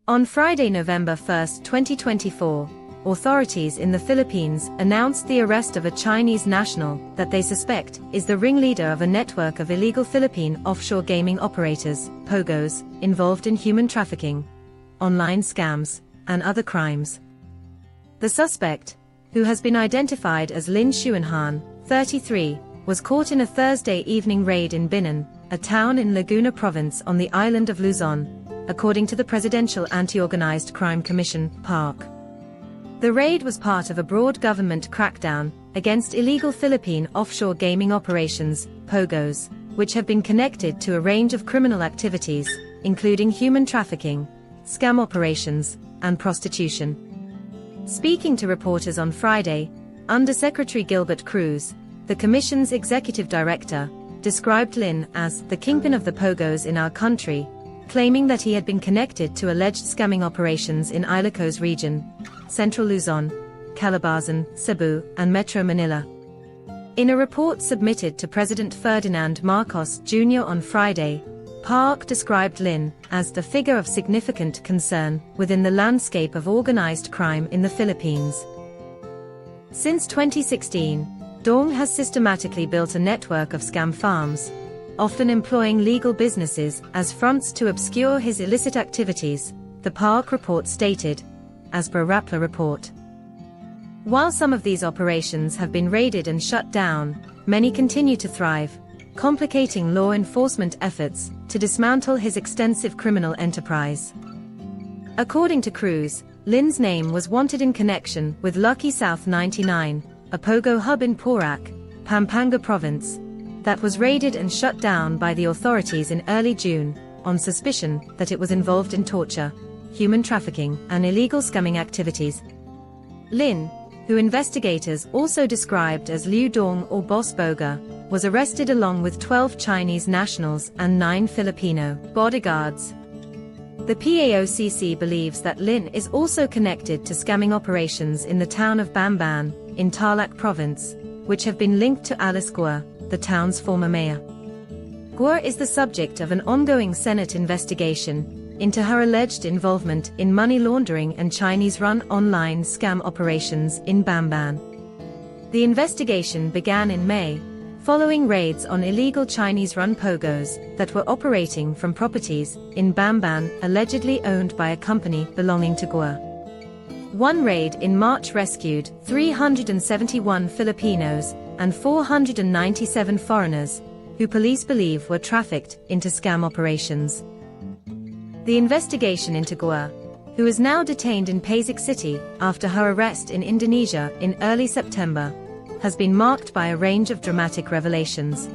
On Friday, November 1, 2024, authorities in the Philippines announced the arrest of a Chinese national that they suspect is the ringleader of a network of illegal Philippine offshore gaming operators, POGOs, involved in human trafficking, online scams, and other crimes. The suspect, who has been identified as Lin Xunhan, 33, was caught in a Thursday evening raid in Binan, a town in Laguna Province on the island of Luzon, according to the Presidential Anti-Organized Crime Commission, PARC. The raid was part of a broad government crackdown against illegal Philippine offshore gaming operations, POGOs, which have been connected to a range of criminal activities, including human trafficking, scam operations, and prostitution. Speaking to reporters on Friday, Undersecretary Gilbert Cruz, the Commission's executive director, described Lin as the kingpin of the POGOs in our country, claiming that he had been connected to alleged scamming operations in Ilocos region, Central Luzon, Calabarzon, Cebu, and Metro Manila. In a report submitted to President Ferdinand Marcos Jr. on Friday, PARC described Lin as the figure of significant concern within the landscape of organized crime in the Philippines. Since 2016, Dong has systematically built a network of scam farms, often employing legal businesses as fronts to obscure his illicit activities, the PARC report stated, as per a Rappler report. While some of these operations have been raided and shut down, many continue to thrive, complicating law enforcement efforts to dismantle his extensive criminal enterprise. According to Cruz, Lin's name was wanted in connection with Lucky South 99, a POGO hub in Porac, Pampanga Province, that was raided and shut down by the authorities in early June, on suspicion that it was involved in torture, human trafficking, and illegal scamming activities. Lin, who investigators also described as Liu Dong or Boss Boga, was arrested along with 12 Chinese nationals and 9 Filipino bodyguards. The PAOCC believes that Lin is also connected to scamming operations in the town of Bamban, in Tarlac Province, which have been linked to Alice Guo, the town's former mayor. Guo is the subject of an ongoing Senate investigation into her alleged involvement in money laundering and Chinese-run online scam operations in Bamban. The investigation began in May, following raids on illegal Chinese-run POGOs that were operating from properties in Bamban allegedly owned by a company belonging to Guo. One raid in March rescued 371 Filipinos and 497 foreigners, who police believe were trafficked into scam operations. The investigation into Guo, who is now detained in Pasig City after her arrest in Indonesia in early September, has been marked by a range of dramatic revelations.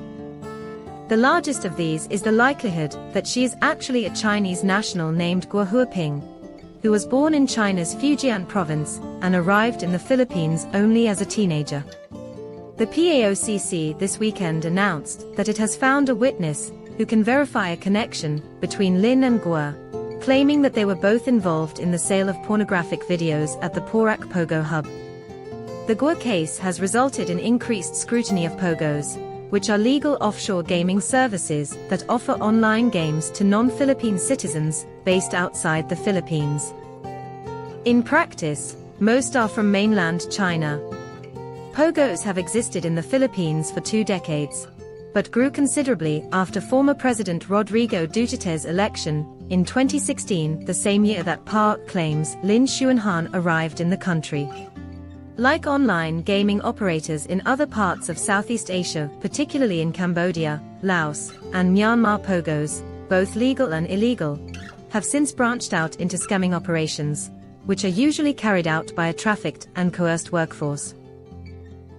The largest of these is the likelihood that she is actually a Chinese national named Guo Huaping, who was born in China's Fujian province and arrived in the Philippines only as a teenager. The PAOCC this weekend announced that it has found a witness who can verify a connection between Lin and Guo, claiming that they were both involved in the sale of pornographic videos at the Porac POGO hub. The Guo case has resulted in increased scrutiny of POGOs, which are legal offshore gaming services that offer online games to non-Philippine citizens based outside the Philippines. In practice, most are from mainland China. POGOs have existed in the Philippines for 2 decades, but grew considerably after former President Rodrigo Duterte's election in 2016, the same year that PARC claims Lin Xunhan arrived in the country. Like online gaming operators in other parts of Southeast Asia, particularly in Cambodia, Laos, and Myanmar, POGOs, both legal and illegal, have since branched out into scamming operations, which are usually carried out by a trafficked and coerced workforce.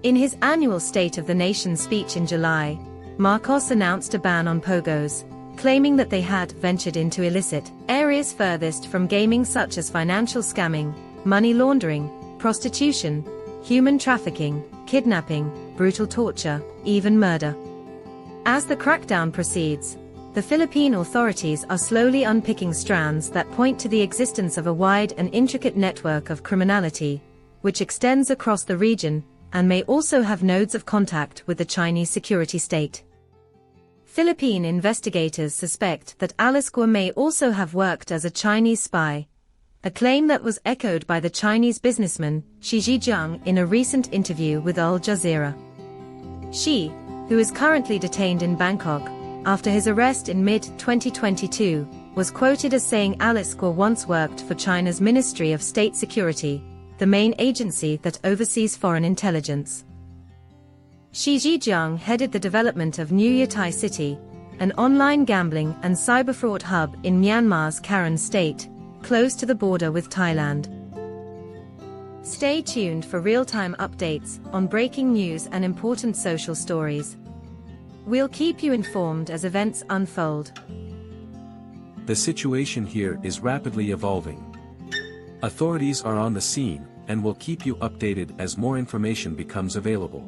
In his annual State of the Nation speech in July, Marcos announced a ban on POGOs, claiming that they had ventured into illicit areas furthest from gaming such as financial scamming, money laundering, prostitution, human trafficking, kidnapping, brutal torture, even murder. As the crackdown proceeds, the Philippine authorities are slowly unpicking strands that point to the existence of a wide and intricate network of criminality, which extends across the region and may also have nodes of contact with the Chinese security state. Philippine investigators suspect that Alice Guo may also have worked as a Chinese spy, a claim that was echoed by the Chinese businessman Xi Zhejiang in a recent interview with Al Jazeera. Xi, who is currently detained in Bangkok after his arrest in mid-2022, was quoted as saying Alice Guo once worked for China's Ministry of State Security, the main agency that oversees foreign intelligence. Xi Zhejiang headed the development of New Yatai City, an online gambling and cyber fraud hub in Myanmar's Karen state, close to the border with Thailand. Stay tuned for real-time updates on breaking news and important social stories. We'll keep you informed as events unfold. The situation here is rapidly evolving. Authorities are on the scene and will keep you updated as more information becomes available.